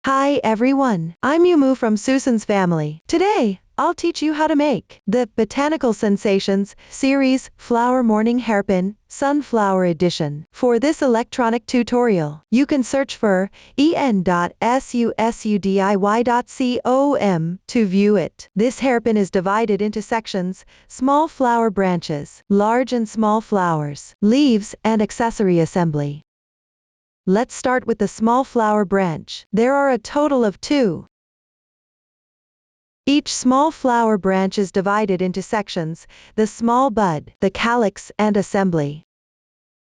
Hi everyone, I'm Yumu from Susan's family. Today, I'll teach you how to make the Botanical Sensations series Flower Morning Hairpin Sunflower Edition. For this electronic tutorial, you can search for en.susuddiy.com to view it. This hairpin is divided into sections: small flower branches, large and small flowers, leaves, and accessory assembly. Let's start with the small flower branch. There are a total of 2. Each small flower branch is divided into sections: the small bud, the calyx, and assembly.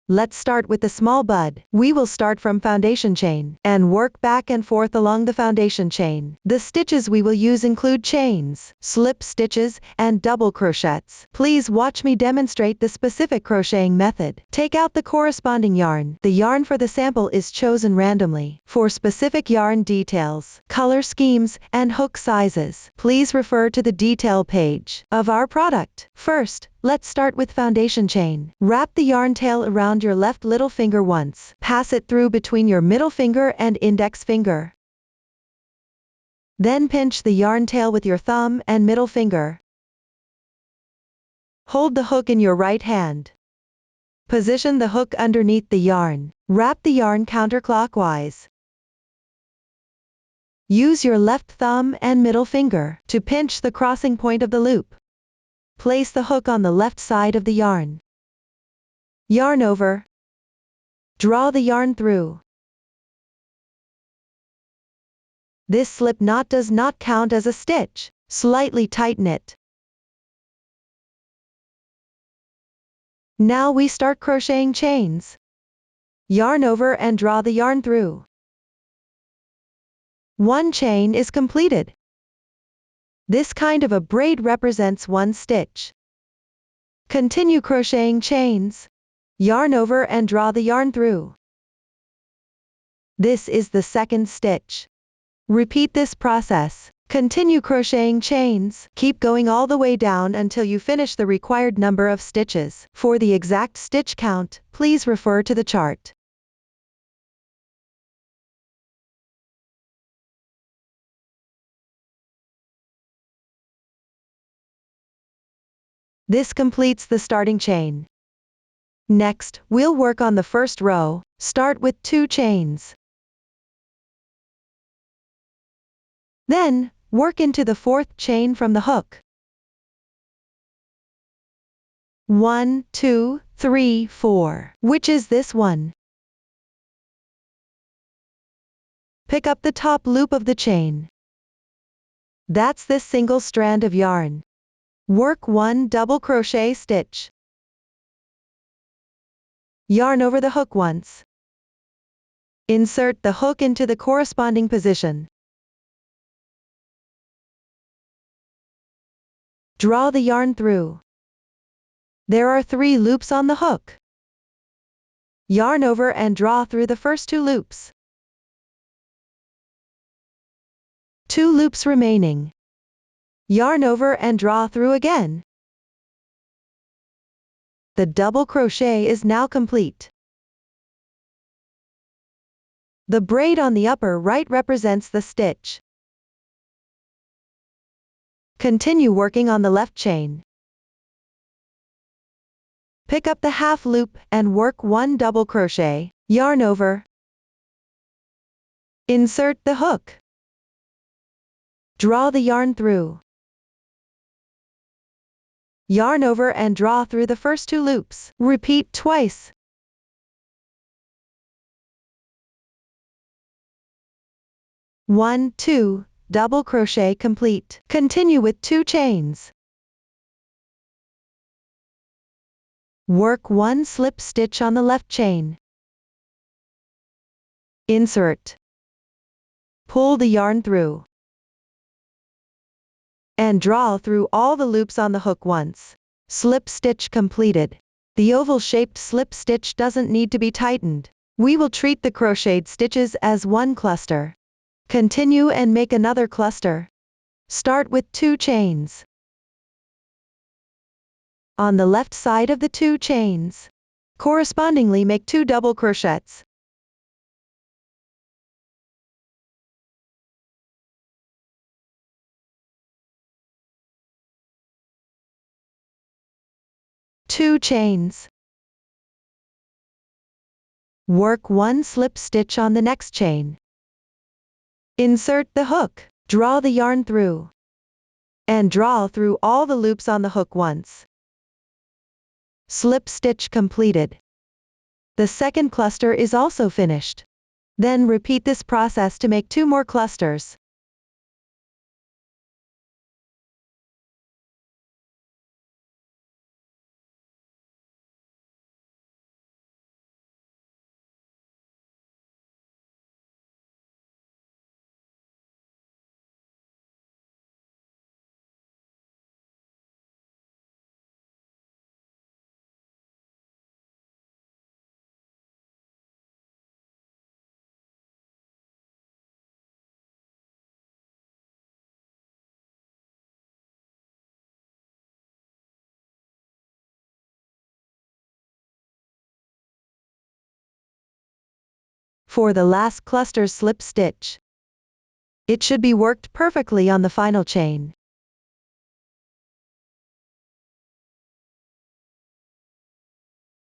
Let's start with the small bud. We will start from foundation chain and work back and forth along the foundation chain. The stitches we will use include chains, slip stitches, and double crochets. Please watch me demonstrate the specific crocheting method. Take out the corresponding yarn. The yarn for the sample is chosen randomly. For specific yarn details, color schemes, and hook sizes, please refer to the detail page of our product. First, let's start with foundation chain. Wrap the yarn tail around your left little finger once. Pass it through between your middle finger and index finger. Then pinch the yarn tail with your thumb and middle finger. Hold the hook in your right hand. Position the hook underneath the yarn. Wrap the yarn counterclockwise. Use your left thumb and middle finger to pinch the crossing point of the loop. Place the hook on the left side of the yarn. Yarn over. Draw the yarn through. This slip knot does not count as a stitch. Slightly tighten it. Now we start crocheting chains. Yarn over and draw the yarn through. 1 chain is completed. This kind of a braid represents 1 stitch. Continue crocheting chains. Yarn over and draw the yarn through. This is the 2nd stitch. Repeat this process. Continue crocheting chains. Keep going all the way down until you finish the required number of stitches. For the exact stitch count, please refer to the chart. This completes the starting chain. Next, we'll work on the first row. Start with 2 chains. Then, work into the 4th chain from the hook. 1, 2, 3, 4. Which is this one? Pick up the top loop of the chain. That's this single strand of yarn. Work 1 double crochet stitch. Yarn over the hook once. Insert the hook into the corresponding position. Draw the yarn through. There are 3 loops on the hook. Yarn over and draw through the first 2 loops. 2 loops remaining. Yarn over and draw through again. The double crochet is now complete. The braid on the upper right represents the stitch. Continue working on the left chain. Pick up the half loop and work 1 double crochet. Yarn over. Insert the hook. Draw the yarn through. Yarn over and draw through the first 2 loops. Repeat twice. One, 2, double crochet complete. Continue with 2 chains. Work 1 slip stitch on the left chain. Insert. Pull the yarn through. And draw through all the loops on the hook once. Slip stitch completed. The oval-shaped slip stitch doesn't need to be tightened. We will treat the crocheted stitches as 1 cluster. Continue and make another cluster. Start with 2 chains. On the left side of the 2 chains, correspondingly make 2 double crochets. 2 chains. Work 1 slip stitch on the next chain. Insert the hook. Draw the yarn through. And draw through all the loops on the hook once. Slip stitch completed. The second cluster is also finished. Then repeat this process to make 2 more clusters. For the last cluster slip stitch. It should be worked perfectly on the final chain.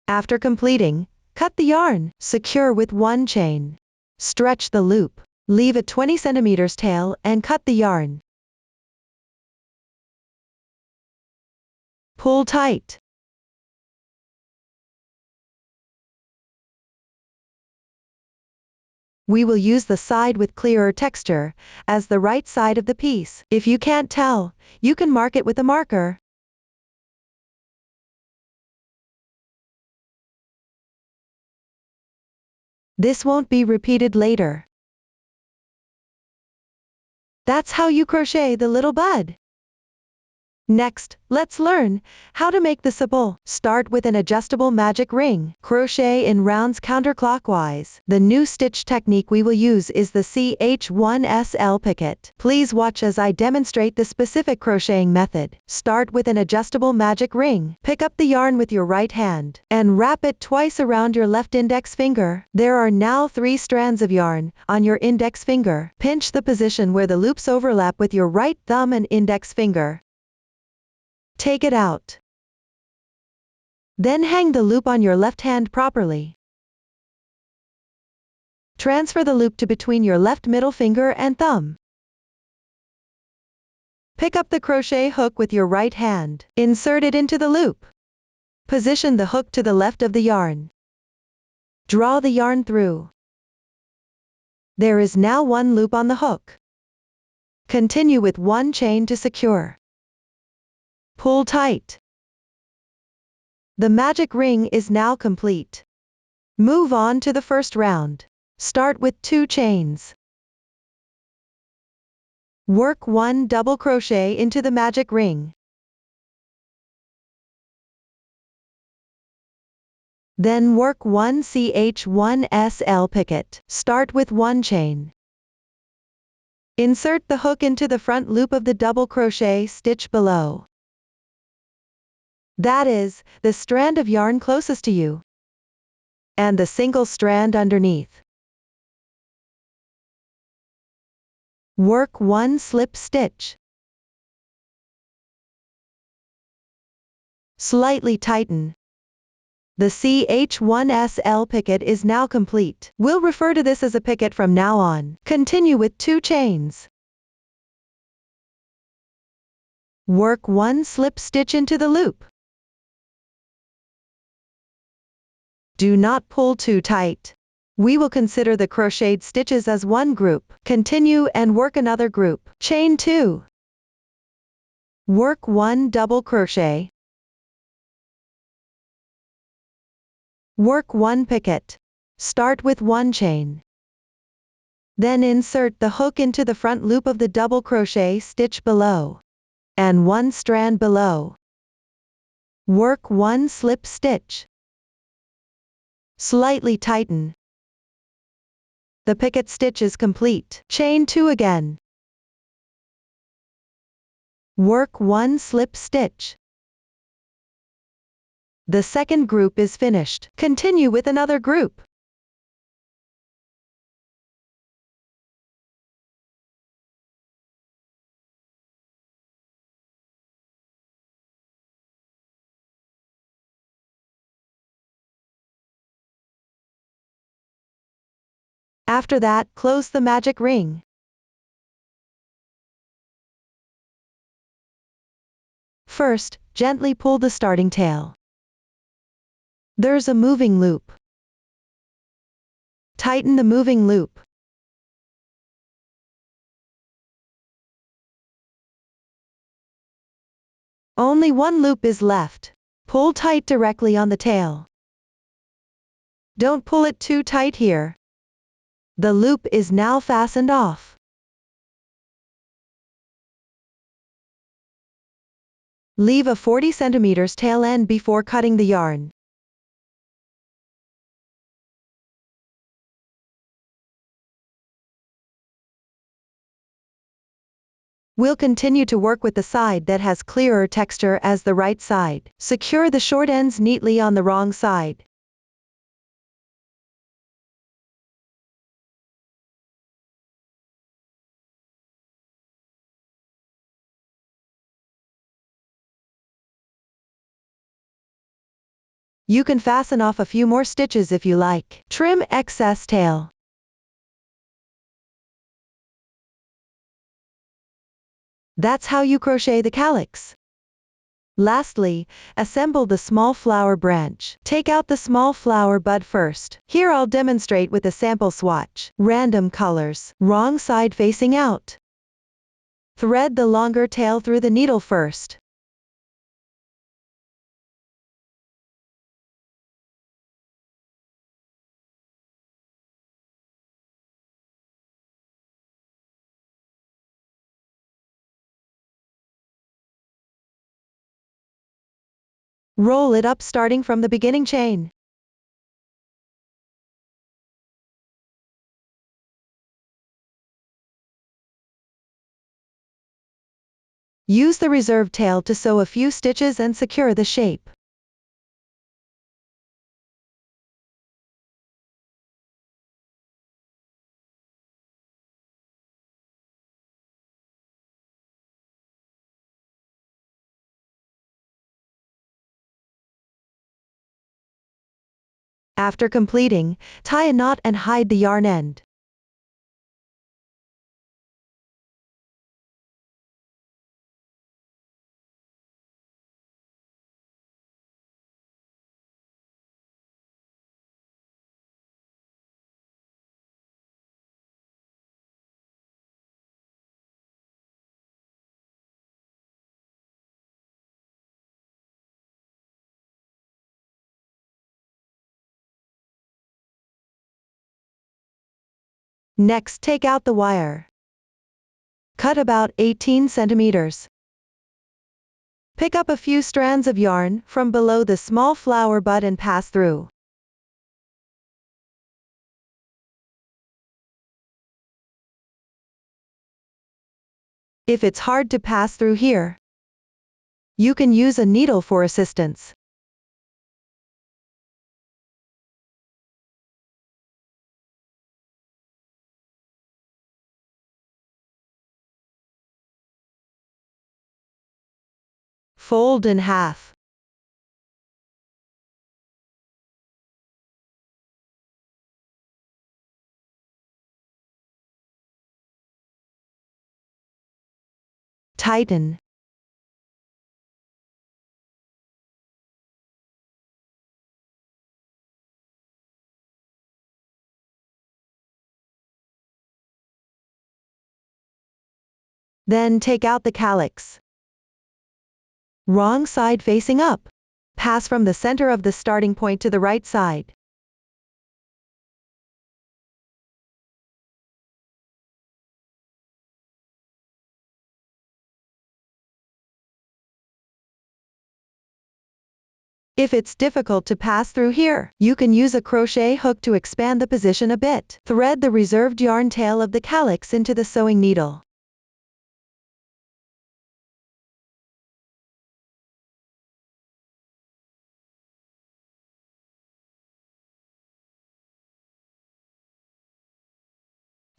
After completing, cut the yarn, secure with 1 chain. Stretch the loop. Leave a 20 cm tail and cut the yarn. Pull tight. We will use the side with clearer texture as the right side of the piece. If you can't tell, you can mark it with a marker. This won't be repeated later. That's how you crochet the little bud. Next, let's learn how to make the sabot. Start with an adjustable magic ring. Crochet in rounds counterclockwise. The new stitch technique we will use is the CH1SL picot. Please watch as I demonstrate the specific crocheting method. Start with an adjustable magic ring. Pick up the yarn with your right hand and wrap it twice around your left index finger. There are now 3 strands of yarn on your index finger. Pinch the position where the loops overlap with your right thumb and index finger. Take it out. Then hang the loop on your left hand properly. Transfer the loop to between your left middle finger and thumb. Pick up the crochet hook with your right hand. Insert it into the loop. Position the hook to the left of the yarn. Draw the yarn through. There is now 1 loop on the hook. Continue with 1 chain to secure. Pull tight. The magic ring is now complete. Move on to the first round. Start with 2 chains. Work 1 double crochet into the magic ring. Then work 1 CH1SL picot. Start with 1 chain. Insert the hook into the front loop of the double crochet stitch below. That is, the strand of yarn closest to you. And the single strand underneath. Work 1 slip stitch. Slightly tighten. The CH1SL picot is now complete. We'll refer to this as a picot from now on. Continue with 2 chains. Work 1 slip stitch into the loop. Do not pull too tight. We will consider the crocheted stitches as one group. Continue and work another group. Chain 2. Work 1 double crochet. Work 1 picot. Start with 1 chain. Then insert the hook into the front loop of the double crochet stitch below. And 1 strand below. Work 1 slip stitch. Slightly tighten. The picot stitch is complete. Chain 2 again. Work 1 slip stitch. The second group is finished. Continue with another group. After that, close the magic ring. First, gently pull the starting tail. There's a moving loop. Tighten the moving loop. Only one loop is left. Pull tight directly on the tail. Don't pull it too tight here. The loop is now fastened off. Leave a 40 cm tail end before cutting the yarn. We'll continue to work with the side that has clearer texture as the right side. Secure the short ends neatly on the wrong side. You can fasten off a few more stitches if you like. Trim excess tail. That's how you crochet the calyx. Lastly, assemble the small flower branch. Take out the small flower bud first. Here I'll demonstrate with a sample swatch. Random colors. Wrong side facing out. Thread the longer tail through the needle first. Roll it up starting from the beginning chain. Use the reserved tail to sew a few stitches and secure the shape. After completing, tie a knot and hide the yarn end. Next, take out the wire. Cut about 18 centimeters. Pick up a few strands of yarn from below the small flower bud and pass through. If it's hard to pass through here, you can use a needle for assistance. Fold in half. Tighten. Then take out the calyx. Wrong side facing up. Pass from the center of the starting point to the right side. If it's difficult to pass through here, you can use a crochet hook to expand the position a bit. Thread the reserved yarn tail of the calyx into the sewing needle.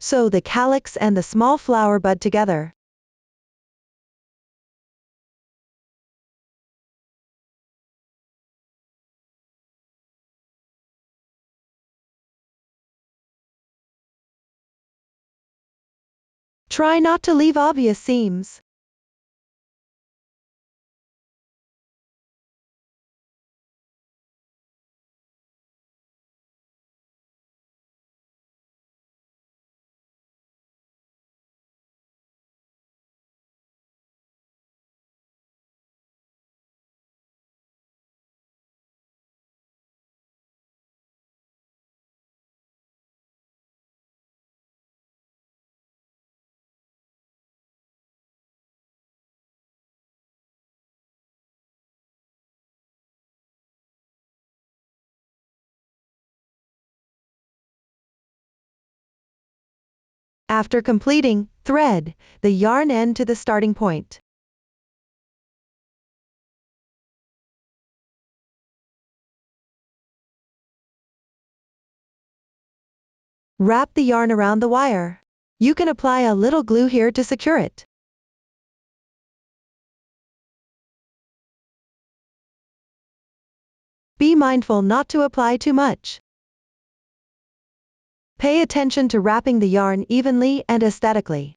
Sew the calyx and the small flower bud together. Try not to leave obvious seams. After completing, thread the yarn end to the starting point. Wrap the yarn around the wire. You can apply a little glue here to secure it. Be mindful not to apply too much. Pay attention to wrapping the yarn evenly and aesthetically.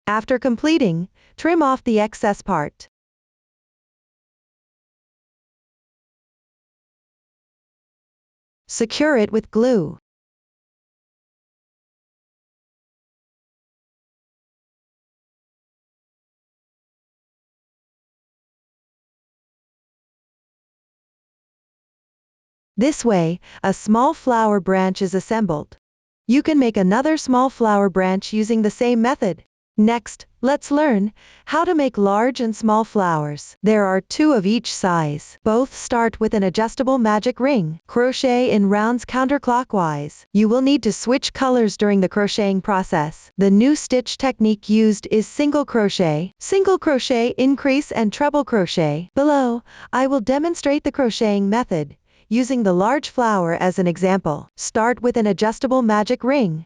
After completing, trim off the excess part. Secure it with glue. This way, a small flower branch is assembled. You can make another small flower branch using the same method. Next, let's learn how to make large and small flowers. There are 2 of each size. Both start with an adjustable magic ring. Crochet in rounds counterclockwise. You will need to switch colors during the crocheting process. The new stitch technique used is single crochet, increase and treble crochet. Below, I will demonstrate the crocheting method, using the large flower as an example. Start with an adjustable magic ring.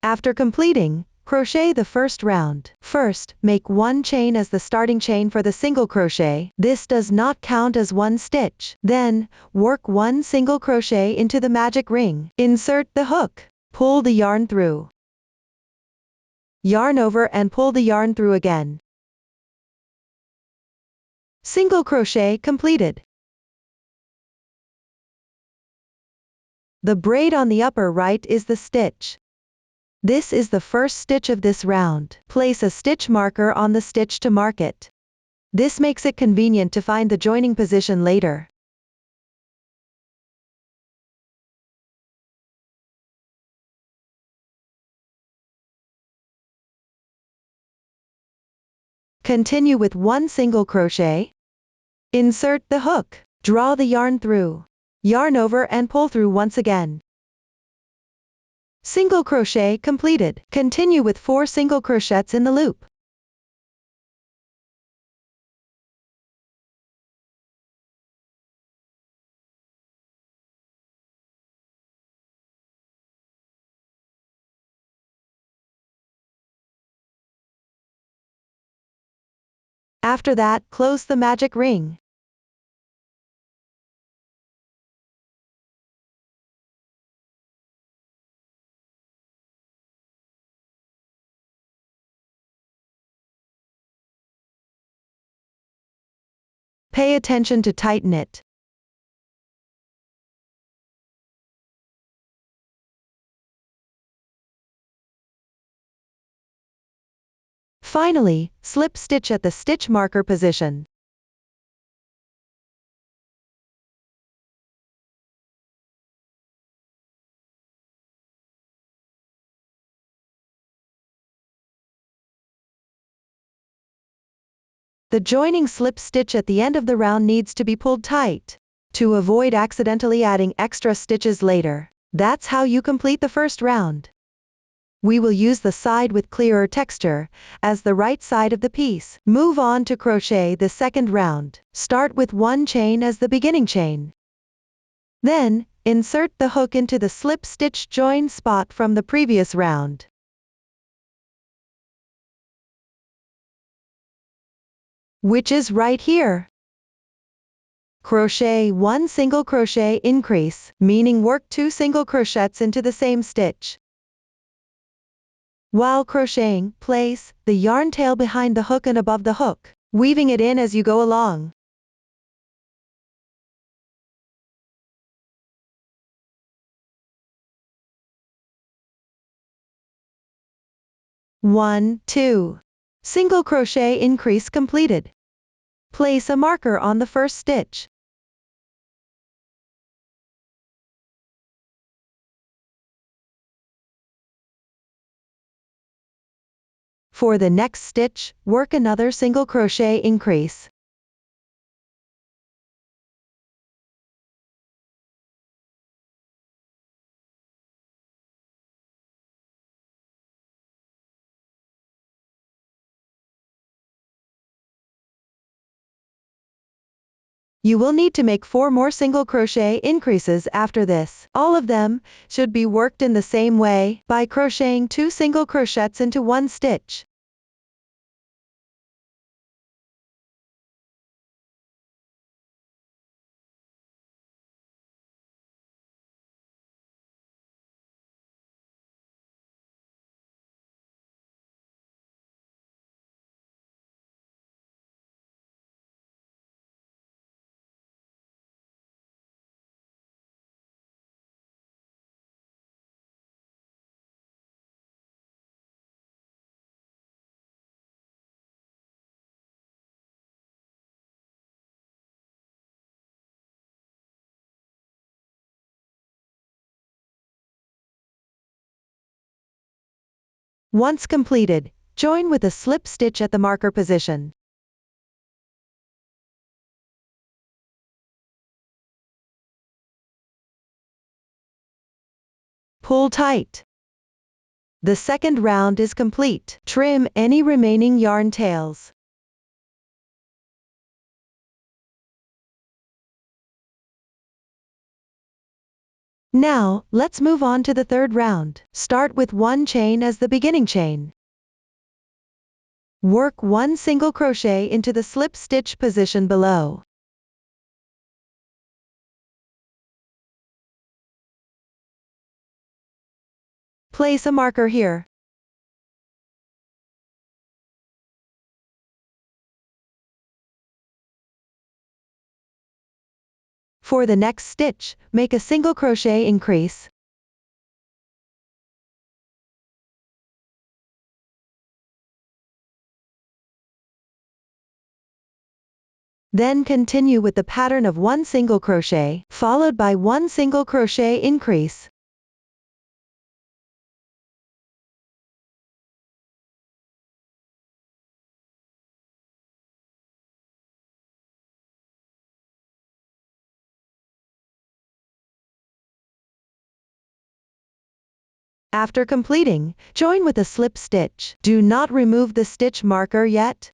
After completing, crochet the first round. First, make 1 chain as the starting chain for the single crochet. This does not count as 1 stitch. Then, work 1 single crochet into the magic ring. Insert the hook. Pull the yarn through. Yarn over and pull the yarn through again. Single crochet completed. The braid on the upper right is the stitch. This is the first stitch of this round. Place a stitch marker on the stitch to mark it. This makes it convenient to find the joining position later. Continue with 1 single crochet. Insert the hook. Draw the yarn through. Yarn over and pull through once again. Single crochet completed. Continue with 4 single crochets in the loop. After that, close the magic ring. Pay attention to tighten it. Finally, slip stitch at the stitch marker position. The joining slip stitch at the end of the round needs to be pulled tight, to avoid accidentally adding extra stitches later. That's how you complete the first round. We will use the side with clearer texture as the right side of the piece. Move on to crochet the second round. Start with 1 chain as the beginning chain. Then, insert the hook into the slip stitch join spot from the previous round. which is right here. Crochet 1 single crochet increase, meaning work 2 single crochets into the same stitch. While crocheting, place the yarn tail behind the hook and above the hook, weaving it in as you go along. One, 2. Single crochet increase completed. Place a marker on the first stitch. For the next stitch, work another single crochet increase. You will need to make 4 more single crochet increases after this. All of them should be worked in the same way, by crocheting 2 single crochets into one stitch. Once completed, join with a slip stitch at the marker position. Pull tight. The second round is complete. Trim any remaining yarn tails. Now, let's move on to the third round. Start with 1 chain as the beginning chain. Work 1 single crochet into the slip stitch position below. Place a marker here. For the next stitch, make a single crochet increase. Then continue with the pattern of 1 single crochet, followed by 1 single crochet increase. After completing, join with a slip stitch. Do not remove the stitch marker yet.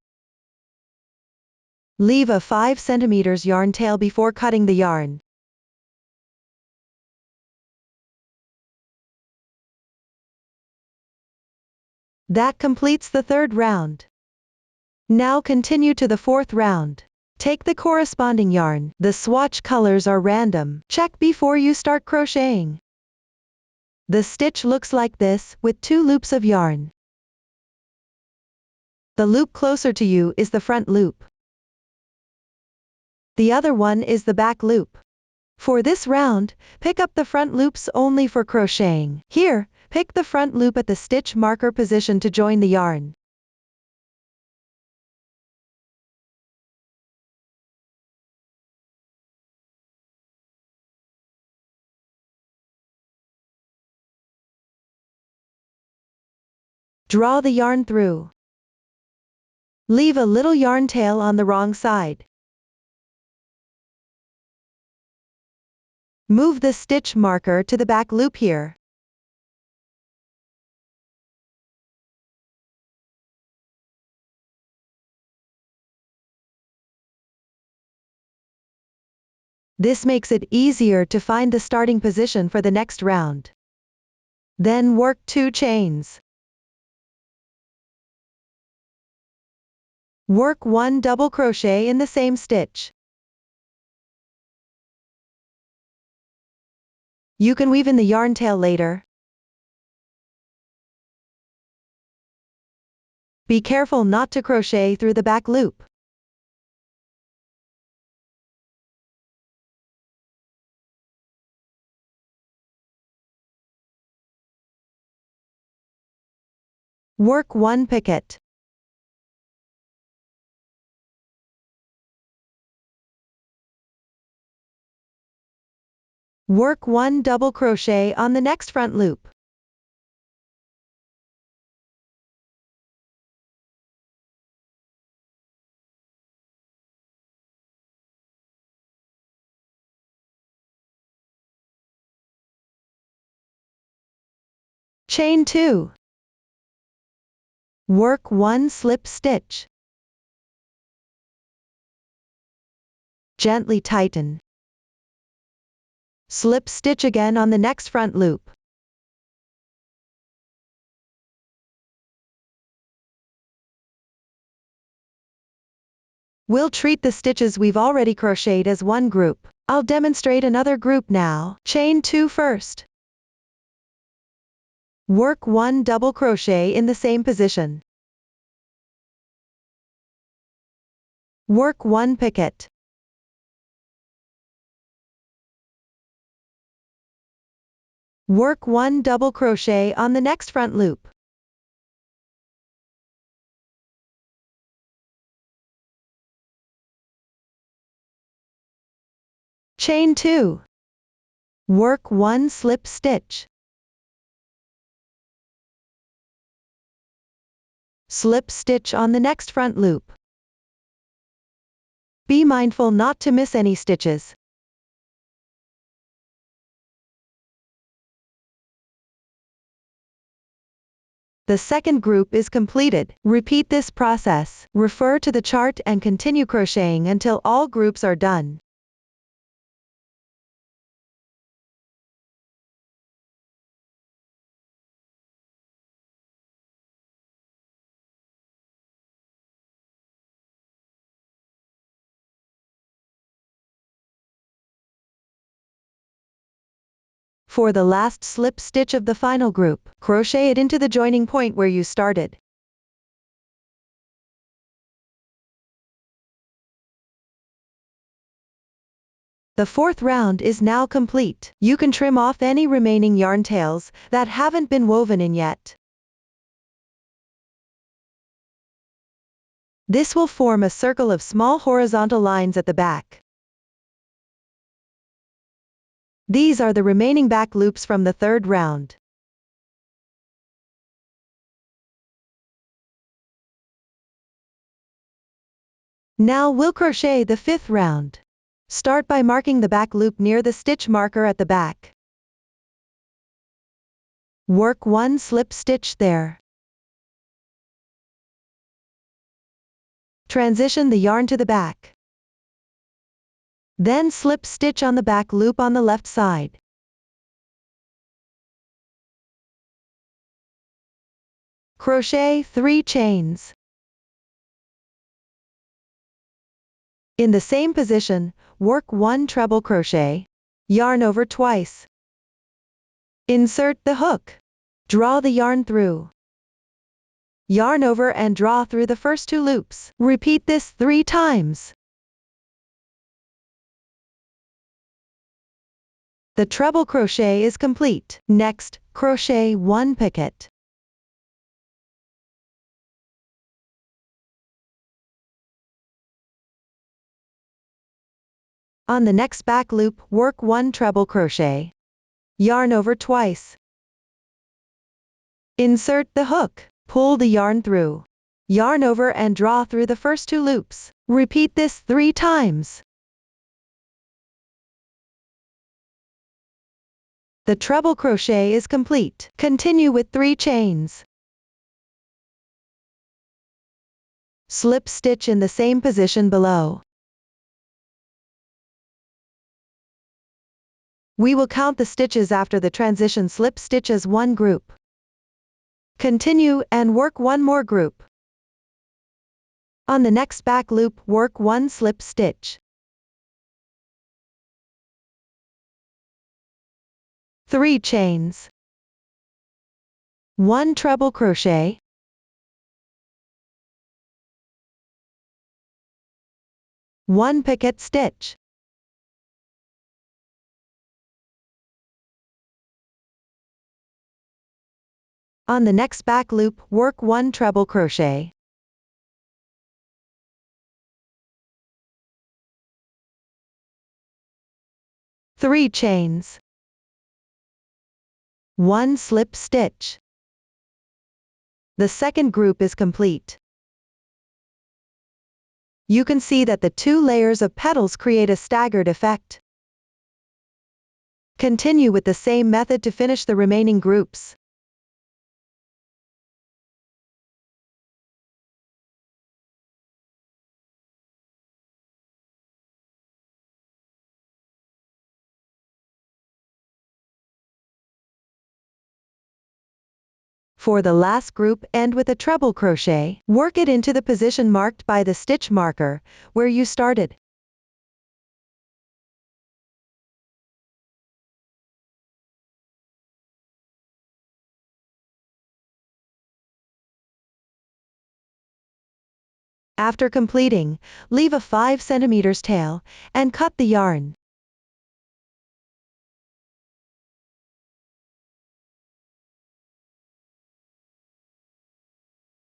Leave a 5 cm yarn tail before cutting the yarn. That completes the third round. Now continue to the fourth round. Take the corresponding yarn. The swatch colors are random. Check before you start crocheting. The stitch looks like this, with 2 loops of yarn. The loop closer to you is the front loop. The other one is the back loop. For this round, pick up the front loops only for crocheting. Here, pick the front loop at the stitch marker position to join the yarn. Draw the yarn through. Leave a little yarn tail on the wrong side. Move the stitch marker to the back loop here. This makes it easier to find the starting position for the next round. Then work 2 chains. Work 1 double crochet in the same stitch. You can weave in the yarn tail later. Be careful not to crochet through the back loop. Work 1 picot. Work 1 double crochet on the next front loop. Chain 2. Work 1 slip stitch. Gently tighten. Slip stitch again on the next front loop. We'll treat the stitches we've already crocheted as one group. I'll demonstrate another group now. Chain 2 first. Work 1 double crochet in the same position. Work 1 picot. Work 1 double crochet on the next front loop. Chain 2. Work 1 slip stitch. Slip stitch on the next front loop. Be mindful not to miss any stitches. The second group is completed. Repeat this process. Refer to the chart and continue crocheting until all groups are done. For the last slip stitch of the final group, crochet it into the joining point where you started. The fourth round is now complete. You can trim off any remaining yarn tails that haven't been woven in yet. This will form a circle of small horizontal lines at the back. These are the remaining back loops from the third round. Now we'll crochet the fifth round. Start by marking the back loop near the stitch marker at the back. Work 1 slip stitch there. Transition the yarn to the back. Then slip stitch on the back loop on the left side. Crochet 3 chains. In the same position, work 1 treble crochet. Yarn over twice. Insert the hook. Draw the yarn through. Yarn over and draw through the first 2 loops. Repeat this 3 times. The treble crochet is complete. Next, crochet 1 picot. On the next back loop, work 1 treble crochet. Yarn over twice. Insert the hook. Pull the yarn through. Yarn over and draw through the first 2 loops. Repeat this 3 times. The treble crochet is complete. Continue with 3 chains. Slip stitch in the same position below. We will count the stitches after the transition slip stitch as one group. Continue and work one more group. On the next back loop, work 1 slip stitch. 3 chains. 1 treble crochet. 1 picket stitch. On the next back loop, work 1 treble crochet. 3 chains. 1 slip stitch. The second group is complete. You can see that the 2 layers of petals create a staggered effect. Continue with the same method to finish the remaining groups. For the last group, end with a treble crochet. Work it into the position marked by the stitch marker, where you started. After completing, leave a 5 cm tail, and cut the yarn.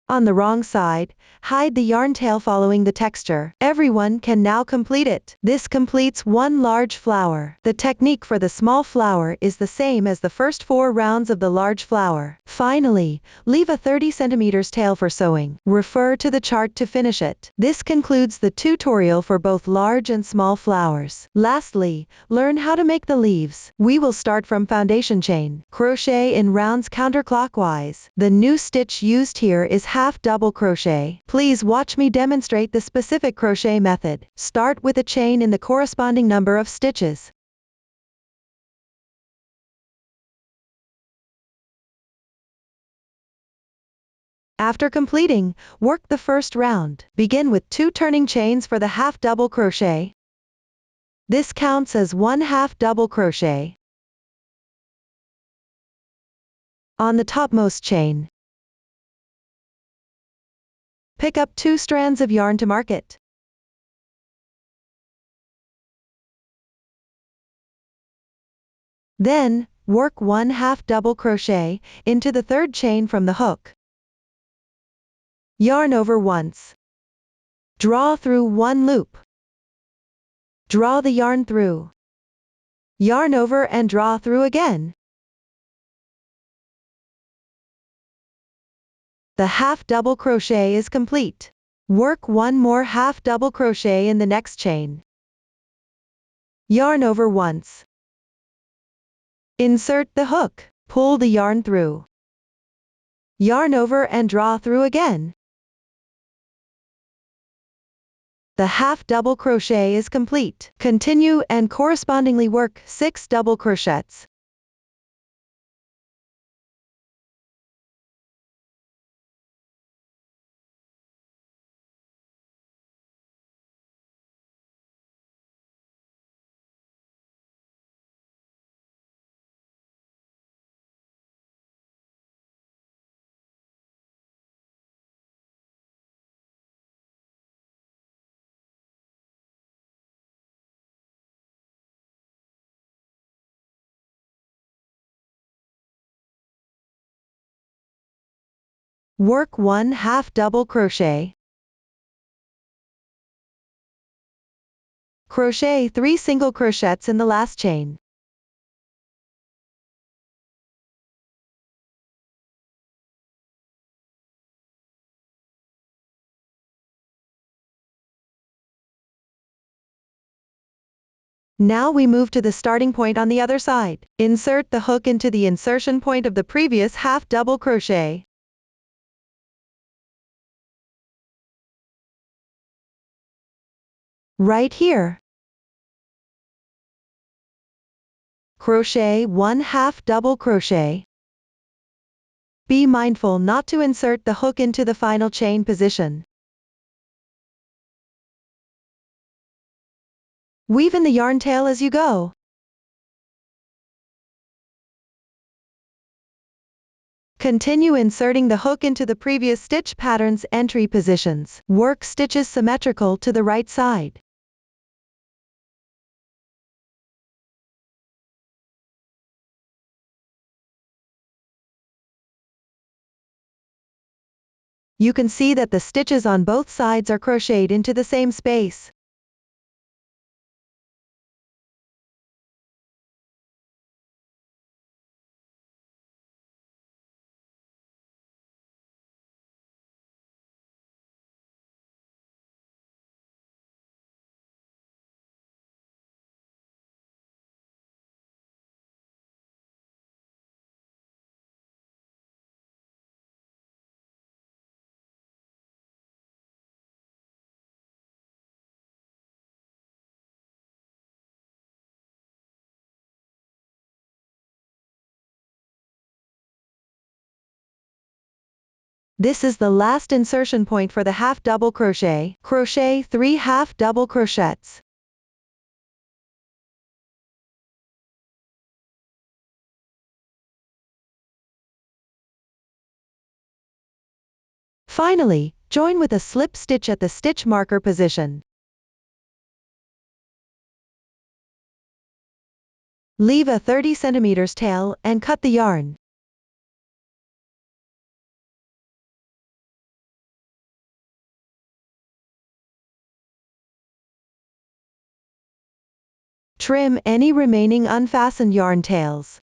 On the wrong side, hide the yarn tail following the texture. Everyone can now complete it. This completes 1 large flower. The technique for the small flower is the same as the first 4 rounds of the large flower. Finally, leave a 30 cm tail for sewing. Refer to the chart to finish it. This concludes the tutorial for both large and small flowers. Lastly, learn how to make the leaves. We will start from foundation chain. Crochet in rounds counterclockwise. The new stitch used here is half double crochet. Please watch me demonstrate the specific crochet method. Start with a chain in the corresponding number of stitches. After completing, work the first round. Begin with 2 turning chains for the half double crochet. This counts as 1 half double crochet. On the topmost chain, pick up 2 strands of yarn to mark it. Then, work 1 half double crochet into the 3rd chain from the hook. Yarn over once. Draw through 1 loop. Draw the yarn through. Yarn over and draw through again. The half double crochet is complete. Work 1 more half double crochet in the next chain. Yarn over once. Insert the hook. Pull the yarn through. Yarn over and draw through again. The half double crochet is complete. Continue and correspondingly work 6 double crochets. Work 1 half double crochet. Crochet 3 single crochets in the last chain. Now we move to the starting point on the other side. Insert the hook into the insertion point of the previous half double crochet. Right here. Crochet 1 half double crochet. Be mindful not to insert the hook into the final chain position. Weave in the yarn tail as you go. Continue inserting the hook into the previous stitch pattern's entry positions. Work stitches symmetrical to the right side. You can see that the stitches on both sides are crocheted into the same space. This is the last insertion point for the half double crochet. Crochet 3 half double crochets. Finally, join with a slip stitch at the stitch marker position. Leave a 30 cm tail and cut the yarn. Trim any remaining unfastened yarn tails.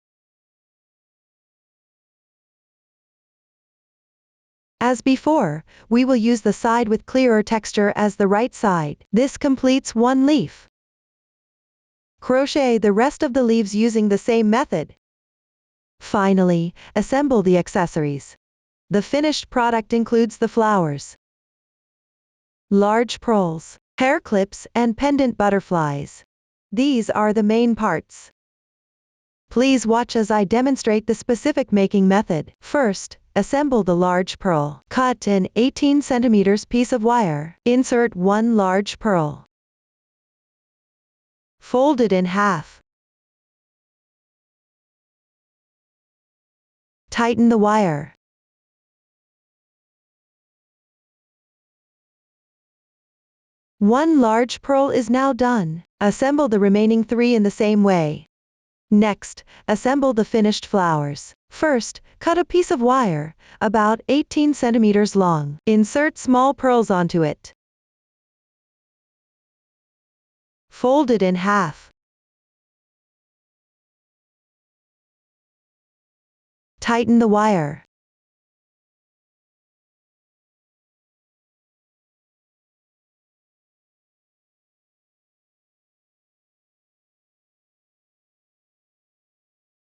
As before, we will use the side with clearer texture as the right side. This completes one leaf. Crochet the rest of the leaves using the same method. Finally, assemble the accessories. The finished product includes the flowers, large pearls, hair clips, and pendant butterflies. These are the main parts. Please watch as I demonstrate the specific making method. First, assemble the large pearl. Cut an 18 cm piece of wire. Insert one large pearl. Fold it in half. Tighten the wire. One large pearl is now done. Assemble the remaining 3 in the same way. Next, assemble the finished flowers. First, cut a piece of wire, about 18 cm long. Insert small pearls onto it. Fold it in half. Tighten the wire.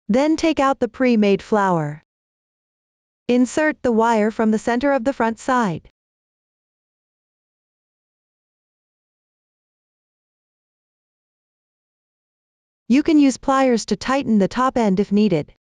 Then take out the pre-made flower. Insert the wire from the center of the front side. You can use pliers to tighten the top end if needed.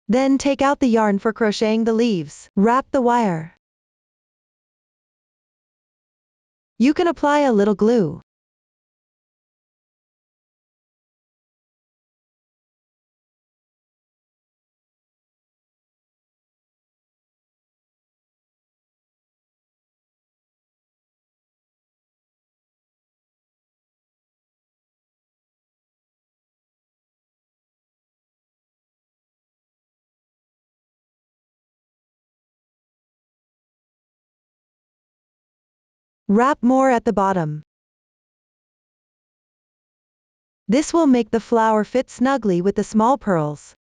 Then take out the yarn for crocheting the leaves. Wrap the wire. You can apply a little glue. Wrap more at the bottom. This will make the flower fit snugly with the small pearls.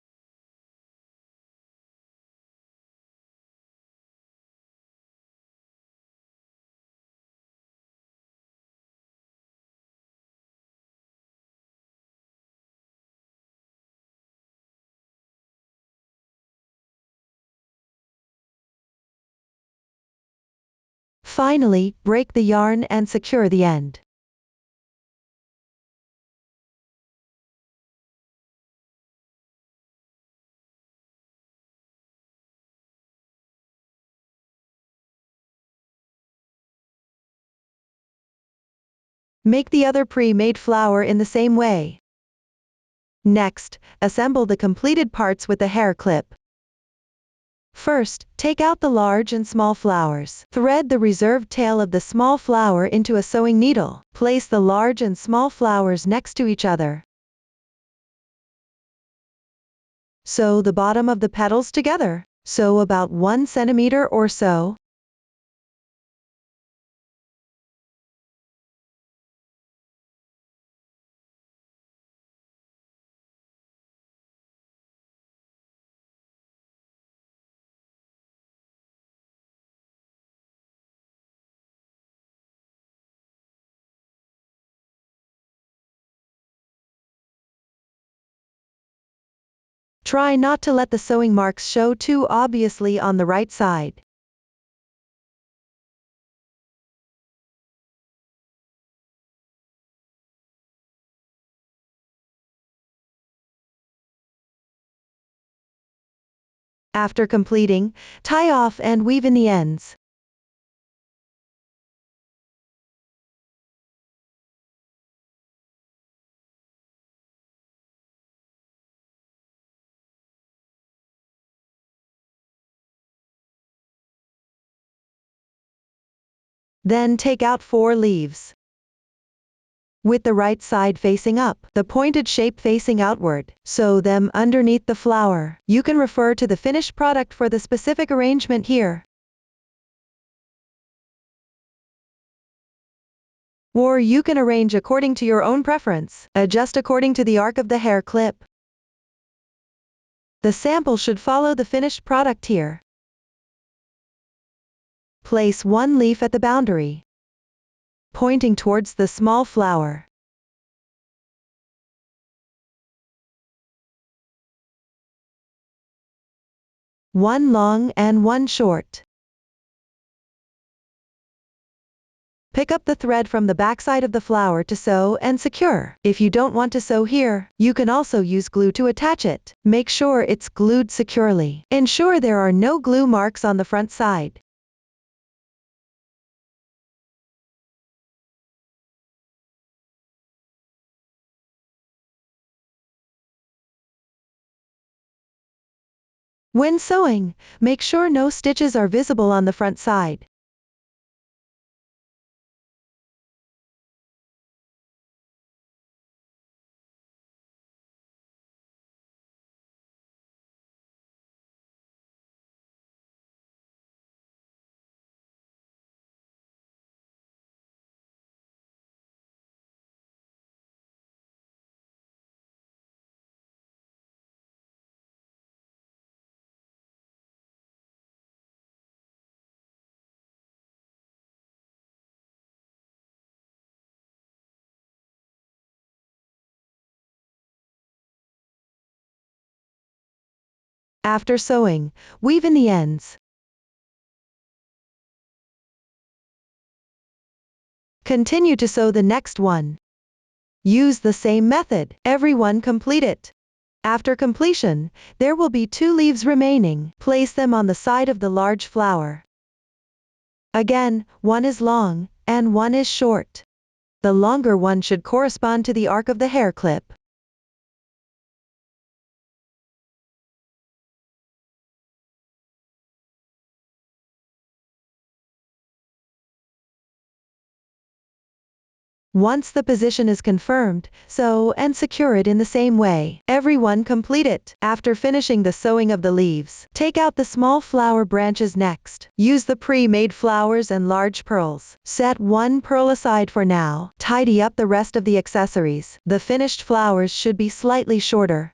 Finally, break the yarn and secure the end. Make the other pre-made flower in the same way. Next, assemble the completed parts with the hair clip. First, take out the large and small flowers. Thread the reserved tail of the small flower into a sewing needle. Place the large and small flowers next to each other. Sew the bottom of the petals together. Sew about 1 centimeter or so. Try not to let the sewing marks show too obviously on the right side. After completing, tie off and weave in the ends. Then take out 4 leaves. With the right side facing up, the pointed shape facing outward, sew them underneath the flower. You can refer to the finished product for the specific arrangement here. Or you can arrange according to your own preference. Adjust according to the arc of the hair clip. The sample should follow the finished product here. Place 1 leaf at the boundary, pointing towards the small flower. One long and one short. Pick up the thread from the backside of the flower to sew and secure. If you don't want to sew here, you can also use glue to attach it. Make sure it's glued securely. Ensure there are no glue marks on the front side. When sewing, make sure no stitches are visible on the front side. After sewing, weave in the ends. Continue to sew the next one. Use the same method. Every one complete it. After completion, there will be 2 leaves remaining. Place them on the side of the large flower. Again, one is long, and one is short. The longer one should correspond to the arc of the hair clip. Once the position is confirmed, sew and secure it in the same way. Every one complete it. After finishing the sewing of the leaves, take out the small flower branches next. Use the pre-made flowers and large pearls. Set 1 pearl aside for now. Tidy up the rest of the accessories. The finished flowers should be slightly shorter.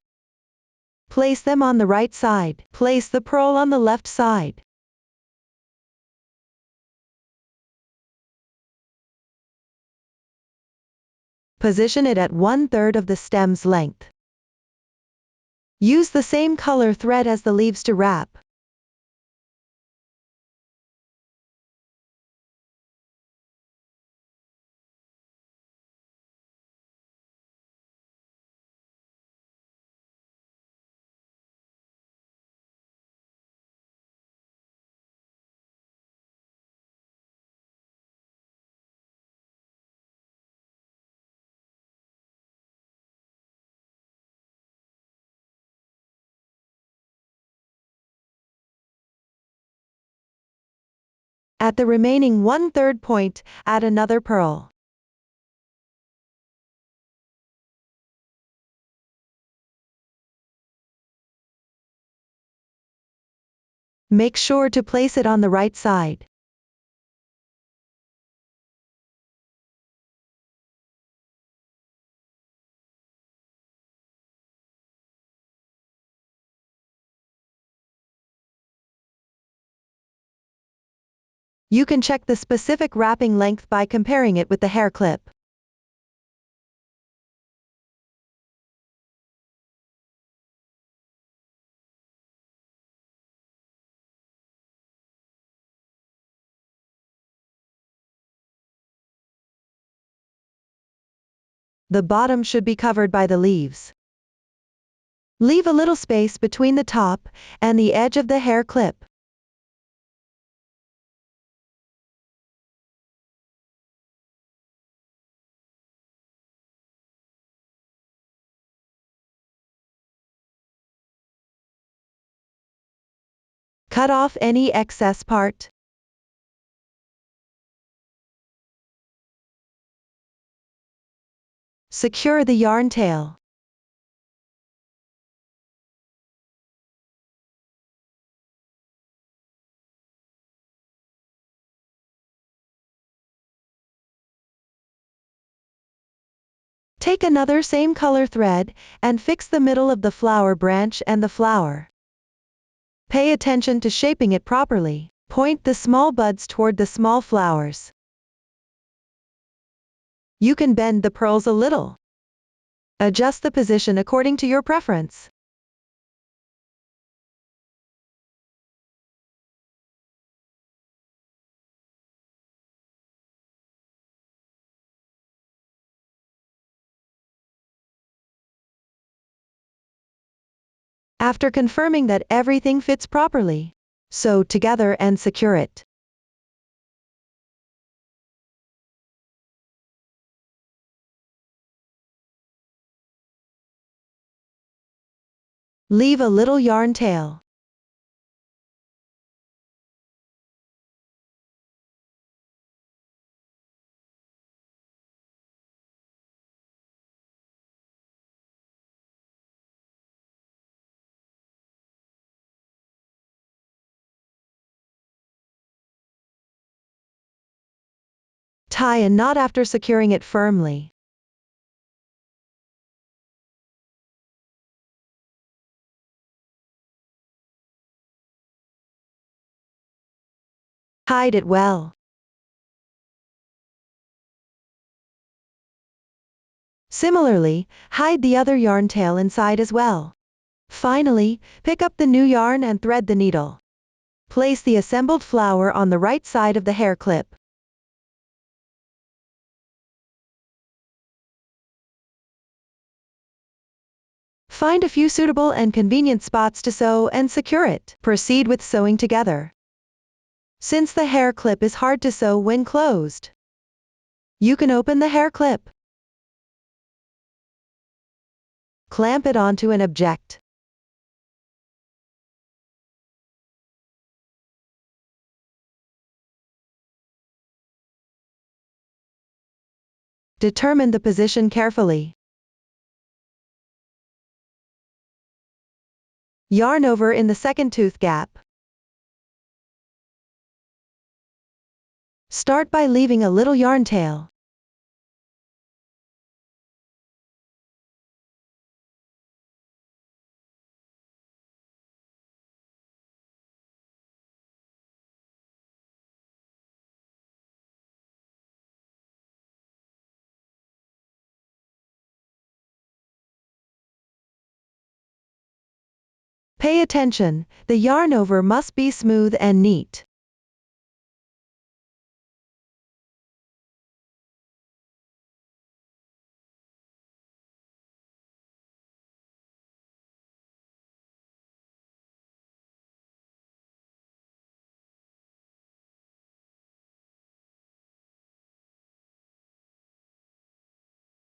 Place them on the right side. Place the pearl on the left side. Position it at 1/3 of the stem's length. Use the same color thread as the leaves to wrap. At the remaining 1/3 point, add another purl. Make sure to place it on the right side. You can check the specific wrapping length by comparing it with the hair clip. The bottom should be covered by the leaves. Leave a little space between the top and the edge of the hair clip. Cut off any excess part. Secure the yarn tail. Take another same color thread and fix the middle of the flower branch and the flower. Pay attention to shaping it properly. Point the small buds toward the small flowers. You can bend the pearls a little. Adjust the position according to your preference. After confirming that everything fits properly, sew together and secure it. Leave a little yarn tail. Tie a knot after securing it firmly. Hide it well. Similarly, hide the other yarn tail inside as well. Finally, pick up the new yarn and thread the needle. Place the assembled flower on the right side of the hair clip. Find a few suitable and convenient spots to sew and secure it. Proceed with sewing together. Since the hair clip is hard to sew when closed, you can open the hair clip. Clamp it onto an object. Determine the position carefully. Yarn over in the second tooth gap. Start by leaving a little yarn tail. Pay attention, the yarn over must be smooth and neat.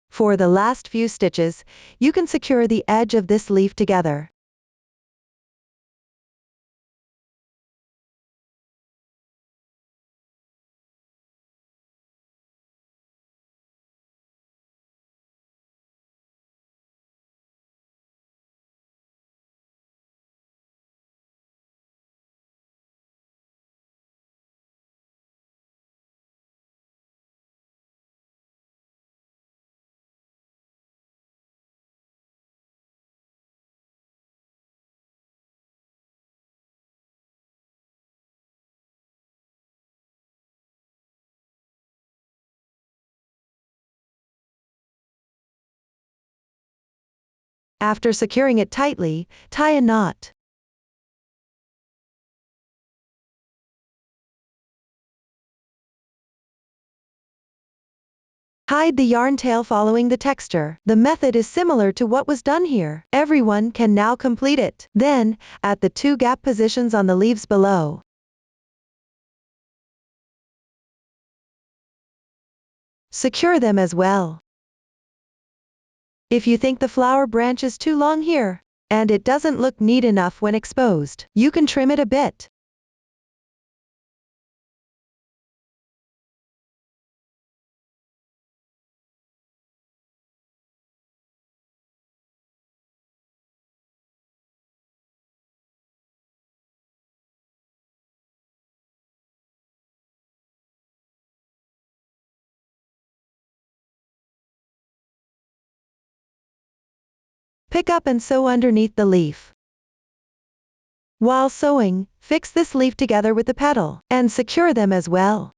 For the last few stitches, you can secure the edge of this leaf together. After securing it tightly, tie a knot. Hide the yarn tail following the texture. The method is similar to what was done here. Everyone can now complete it. Then, at the 2 gap positions on the leaves below, secure them as well. If you think the flower branch is too long here, and it doesn't look neat enough when exposed, you can trim it a bit. Pick up and sew underneath the leaf. While sewing, fix this leaf together with the petal, and secure them as well.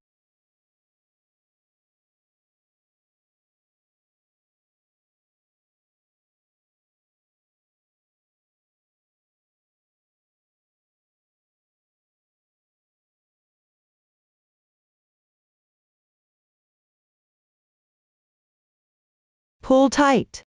Pull tight.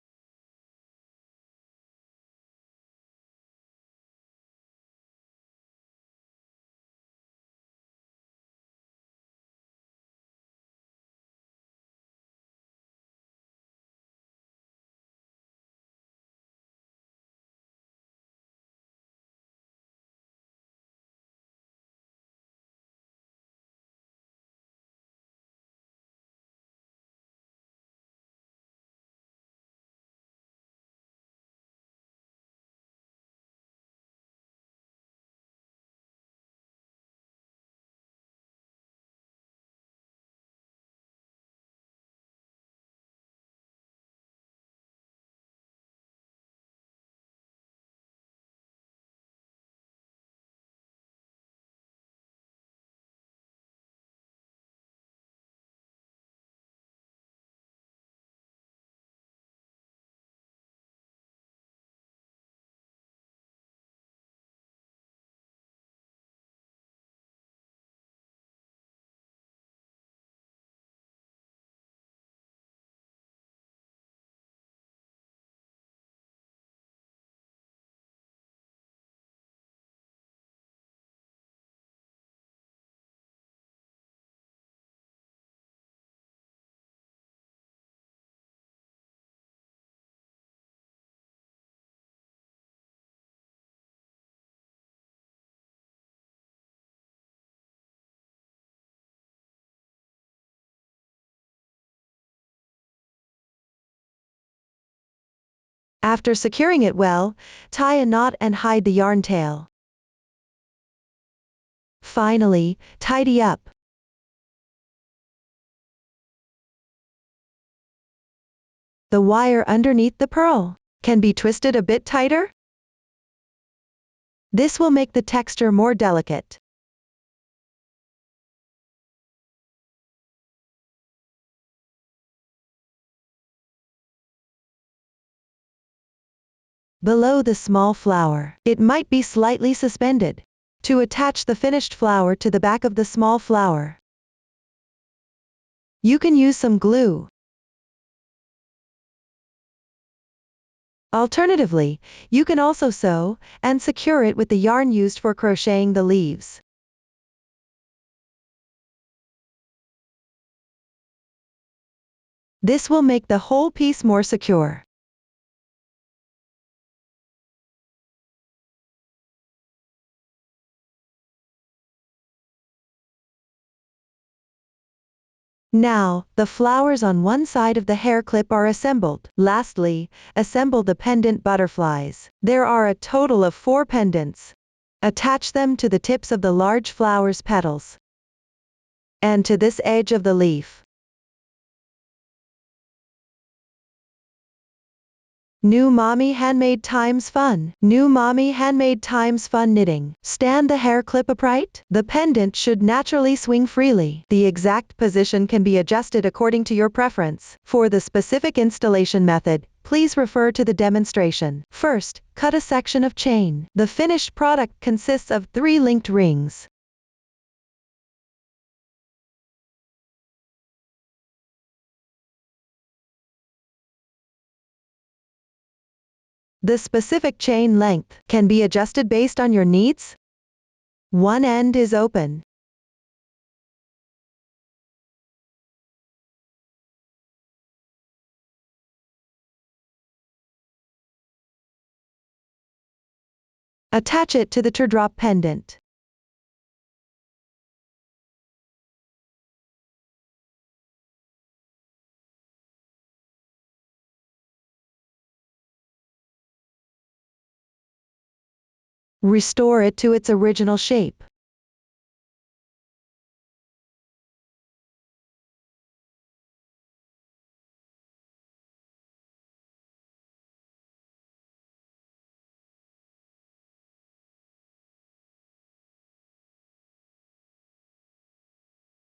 After securing it well, tie a knot and hide the yarn tail. Finally, tidy up. The wire underneath the pearl can be twisted a bit tighter. This will make the texture more delicate. Below the small flower, it might be slightly suspended. To attach the finished flower to the back of the small flower, you can use some glue. Alternatively, you can also sew and secure it with the yarn used for crocheting the leaves. This will make the whole piece more secure. Now, the flowers on one side of the hair clip are assembled. Lastly, assemble the pendant butterflies. There are a total of 4 pendants. Attach them to the tips of the large flower's petals and to this edge of the leaf. New Mommy Handmade times fun. New Mommy Handmade times fun knitting. Stand the hair clip upright. The pendant should naturally swing freely. The exact position can be adjusted according to your preference. For the specific installation method, please please refer to the demonstration. First, cut a section of chain. The finished product consists of 3 linked rings. The specific chain length can be adjusted based on your needs. One end is open. Attach it to the teardrop pendant. Restore it to its original shape.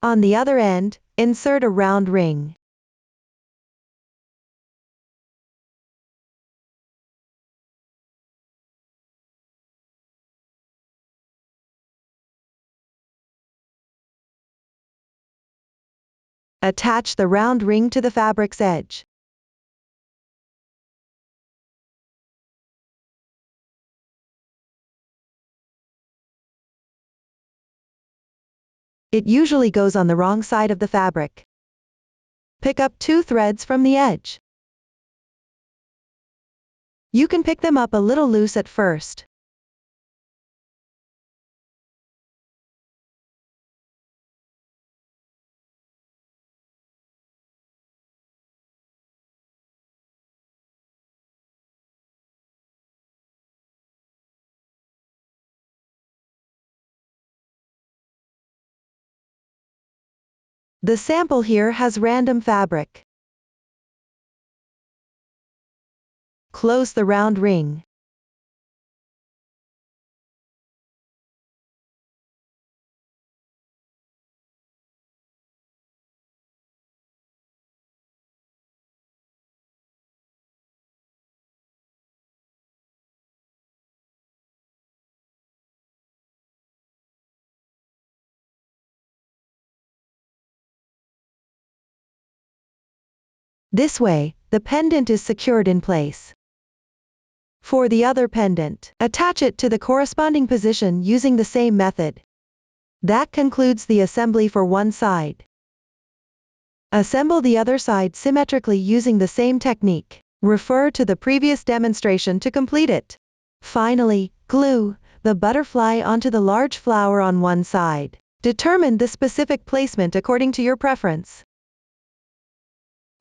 On the other end, insert a round ring. Attach the round ring to the fabric's edge. It usually goes on the wrong side of the fabric. Pick up 2 threads from the edge. You can pick them up a little loose at first. The sample here has random fabric. Close the round ring. This way, the pendant is secured in place. For the other pendant, attach it to the corresponding position using the same method. That concludes the assembly for one side. Assemble the other side symmetrically using the same technique. Refer to the previous demonstration to complete it. Finally, glue the butterfly onto the large flower on one side. Determine the specific placement according to your preference.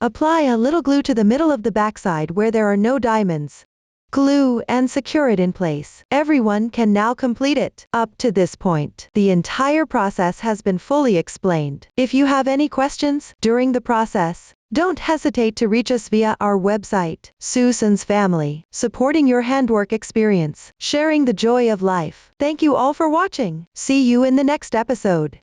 Apply a little glue to the middle of the backside where there are no diamonds. Glue and secure it in place. Everyone can now complete it. Up to this point, the entire process has been fully explained. If you have any questions during the process, don't hesitate to reach us via our website. Susan's Family, supporting your handwork experience, sharing the joy of life. Thank you all for watching. See you in the next episode.